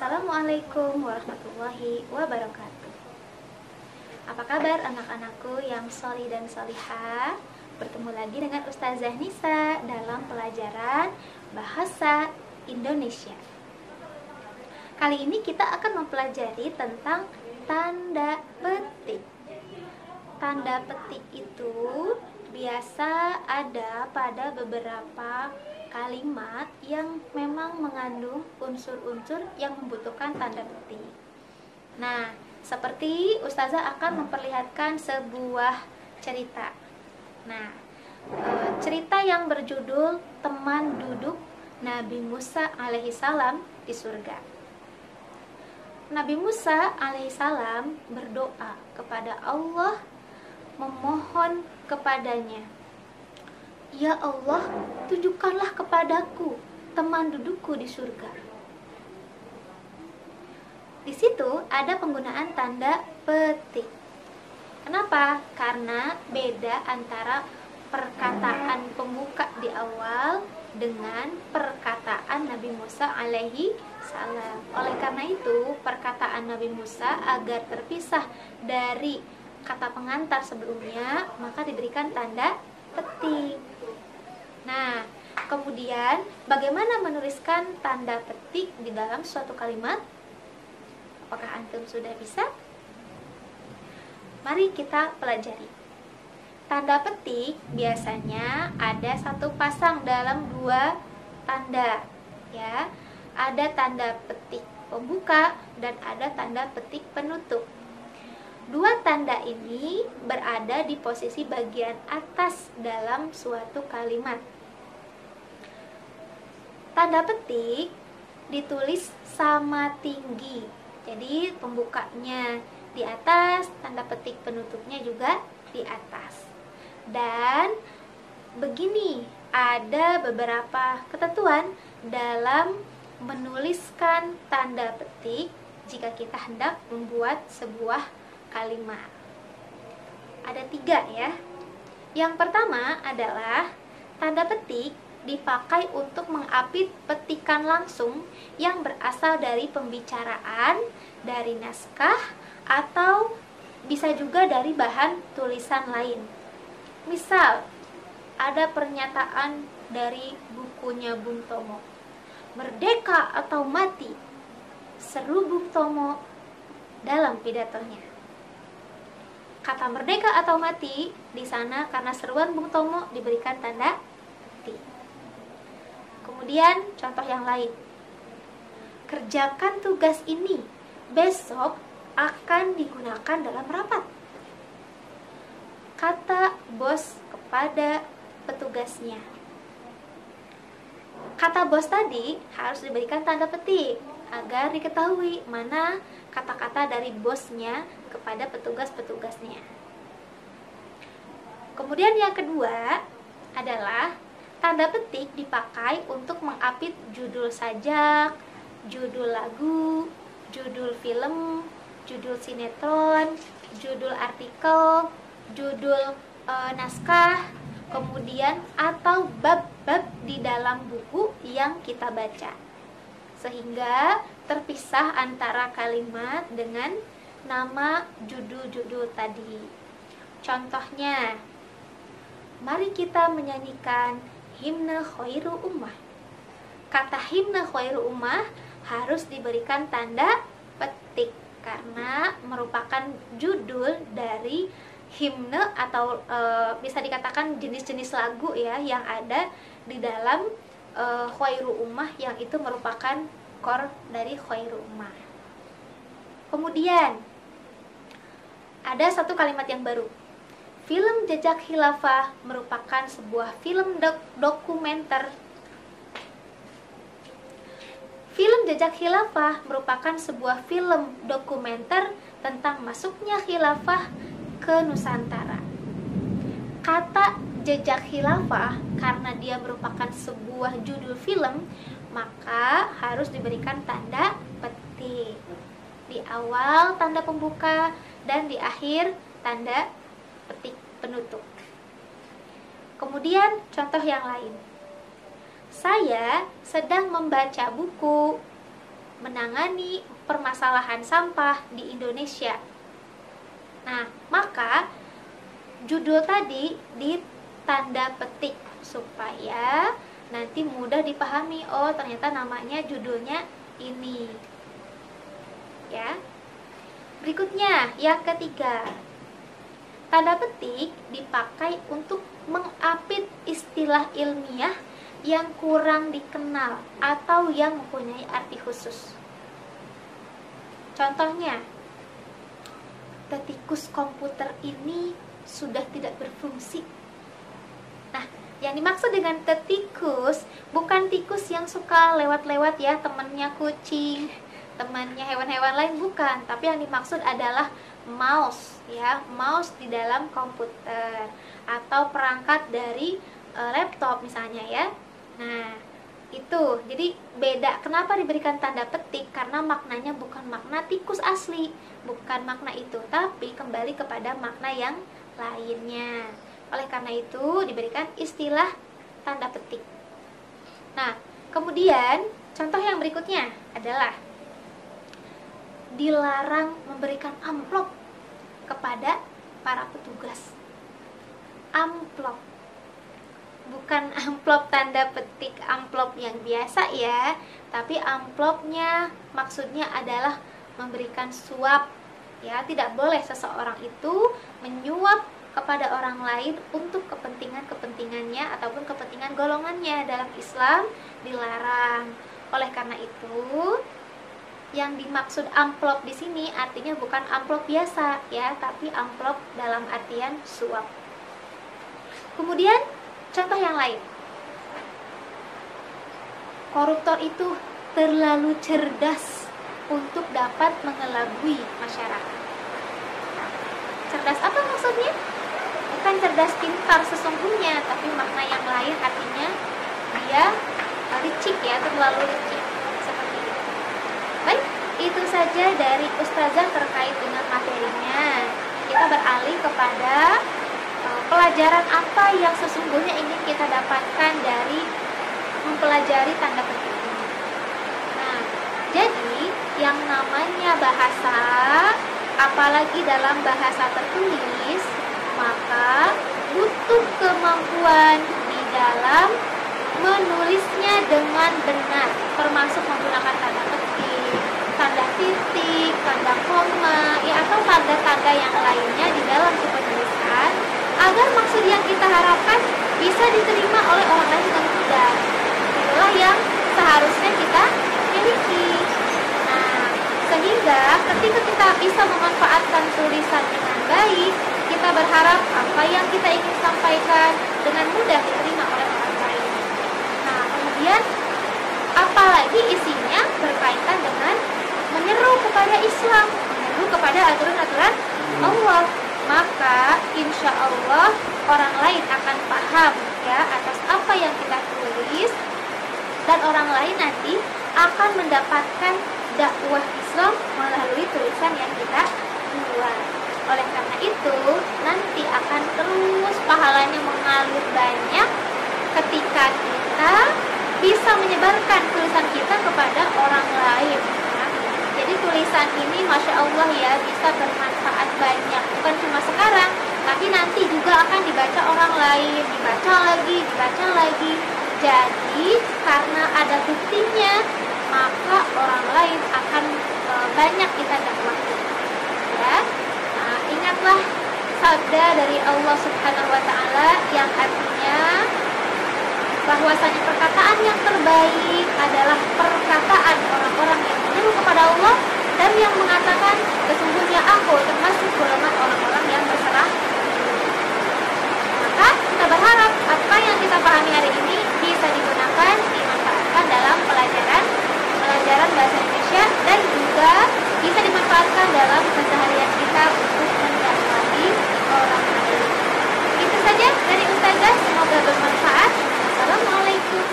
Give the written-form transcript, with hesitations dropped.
Assalamualaikum warahmatullahi wabarakatuh. Apa kabar anak-anakku yang sholih dan sholihah? Bertemu lagi dengan Ustazah Nisa dalam pelajaran Bahasa Indonesia. Kali ini kita akan mempelajari tentang tanda petik. Tanda petik itu biasa ada pada beberapa kalimat yang memang mengandung unsur-unsur yang membutuhkan tanda petik. Nah, seperti Ustazah akan memperlihatkan sebuah cerita. Nah, cerita yang berjudul Teman Duduk Nabi Musa alaihissalam di surga. Nabi Musa alaihissalam berdoa kepada Allah, memohon kepadanya, "Ya Allah, tunjukkanlah kepadaku teman dudukku di surga." Di situ ada penggunaan tanda petik. Kenapa? Karena beda antara perkataan pembuka di awal dengan perkataan Nabi Musa alaihi salam. Oleh karena itu, perkataan Nabi Musa agar terpisah dari kata pengantar sebelumnya, maka diberikan tanda petik. Nah, kemudian bagaimana menuliskan tanda petik di dalam suatu kalimat? Apakah antum sudah bisa? Mari kita pelajari. Tanda petik biasanya ada satu pasang dalam dua tanda, ya. Ada tanda petik pembuka dan ada tanda petik penutup. Dua tanda ini berada di posisi bagian atas dalam suatu kalimat. Tanda petik ditulis sama tinggi. Jadi pembukanya di atas, tanda petik penutupnya juga di atas. Dan begini, ada beberapa ketentuan dalam menuliskan tanda petik jika kita hendak membuat sebuah kalimat. Ada 3 ya. Yang pertama adalah tanda petik dipakai untuk mengapit petikan langsung yang berasal dari pembicaraan, dari naskah, atau bisa juga dari bahan tulisan lain. Misal, ada pernyataan dari bukunya Bung Tomo, "Merdeka atau mati," seru Bung Tomo dalam pidatonya. Kata merdeka atau mati di sana karena seruan Bung Tomo diberikan tanda petik. Kemudian contoh yang lain. "Kerjakan tugas ini, besok akan digunakan dalam rapat." Kata bos kepada petugasnya. Kata bos tadi harus diberikan tanda petik agar diketahui mana kata-kata dari bosnya kepada petugas-petugasnya. Kemudian yang kedua adalah tanda petik dipakai untuk mengapit judul sajak, judul lagu, judul film, judul sinetron, judul artikel, judul naskah, kemudian atau bab-bab di dalam buku yang kita baca, sehingga terpisah antara kalimat dengan nama judul-judul tadi. Contohnya, mari kita menyanyikan himne Khairu Ummah. Kata himne Khairu Ummah harus diberikan tanda petik karena merupakan judul dari himne atau bisa dikatakan jenis-jenis lagu ya yang ada di dalam Khairu Ummah, yang itu merupakan core dari Khairu Ummah. Kemudian ada satu kalimat yang baru. Film Jejak Khilafah merupakan sebuah film dokumenter. Film Jejak Khilafah merupakan sebuah film dokumenter tentang masuknya khilafah ke Nusantara. Kata Jejak Khilafah karena dia merupakan sebuah judul film, maka harus diberikan tanda petik. Di awal tanda pembuka dan di akhir tanda petik penutup. Kemudian contoh yang lain. Saya sedang membaca buku. menangani permasalahan sampah di Indonesia. Nah, maka judul tadi ditanda petik supaya nanti mudah dipahami. Oh, ternyata namanya judulnya ini. Ya. Berikutnya, yang ketiga. Tanda petik dipakai untuk mengapit istilah ilmiah yang kurang dikenal atau yang mempunyai arti khusus. Contohnya, tetikus komputer ini sudah tidak berfungsi. Nah, yang dimaksud dengan tetikus bukan tikus yang suka lewat-lewat ya, temannya kucing, temannya hewan-hewan lain, bukan. Tapi yang dimaksud adalah mouse ya, mouse di dalam komputer atau perangkat dari laptop misalnya ya. Nah, itu jadi beda. Kenapa diberikan tanda petik? Karena maknanya bukan makna tikus asli, bukan makna itu, tapi kembali kepada makna yang lainnya. Oleh karena itu diberikan istilah tanda petik. Nah, kemudian contoh yang berikutnya adalah dilarang memberikan amplop kepada para petugas. Amplop, bukan amplop tanda petik amplop yang biasa ya, tapi amplopnya maksudnya adalah memberikan suap ya. Tidak boleh seseorang itu menyuap kepada orang lain untuk kepentingannya ataupun kepentingan golongannya. Dalam Islam dilarang. Oleh karena itu, yang dimaksud amplop di sini artinya bukan amplop biasa ya, tapi amplop dalam artian suap. Kemudian contoh yang lain. Koruptor itu terlalu cerdas untuk dapat mengelabui masyarakat. Cerdas apa maksudnya? Bukan cerdas pintar sesungguhnya, tapi makna yang lain artinya dia licik ya, terlalu licik. Seperti itu. Baik, itu saja dari Ustazah terkait dengan materinya. Kita beralih kepada pelajaran apa yang sesungguhnya ingin kita dapatkan dari mempelajari tanda petik ini. Nah, jadi yang namanya bahasa, apalagi dalam bahasa tertulis, maka butuh kemampuan di dalam menulisnya dengan benar, termasuk menggunakan tanda petik, tanda titik, tanda koma, ya, atau tanda-tanda yang lainnya di dalam penulisan, agar maksud yang kita harapkan bisa diterima oleh orang lain dengan mudah. Itulah yang seharusnya kita miliki. Nah, sehingga ketika kita bisa memanfaatkan tulisan dengan baik, kita berharap apa yang kita ingin sampaikan dengan mudah diterima oleh orang lain. Nah, kemudian apalagi isinya berkaitan dengan menyeru kepada Islam, menyeru kepada aturan-aturan Allah, maka insya Allah orang lain akan paham ya atas apa yang kita tulis, dan orang lain nanti akan mendapatkan dakwah Islam melalui tulisan yang kita buat. Oleh karena itu nanti akan terus pahalanya mengalir banyak ketika kita bisa menyebarkan tulisan kita kepada orang lain. Jadi tulisan ini Masya Allah ya, bisa bermanfaat banyak. Bukan cuma sekarang, tapi nanti juga akan dibaca orang lain, dibaca lagi. Jadi karena ada buktinya, maka orang lain akan banyak kita dakwahi ya. Nah, ingatlah sabda dari Allah Subhanahu wa Ta'ala yang artinya bahwasanya perkataan yang terbaik adalah perkataan orang-orang yang menyeru kepada Allah dan yang mengatakan sesungguhnya aku termasuk golongan orang-orang yang berserah. Maka kita berharap apa yang kita pahami hari ini bisa digunakan, dimanfaatkan dalam pelajaran bahasa Indonesia, dan juga bisa dimanfaatkan dalam keseharian kita untuk mendakwahi orang lain. Itu saja dari Ustazah, semoga bermanfaat. Assalamualaikum.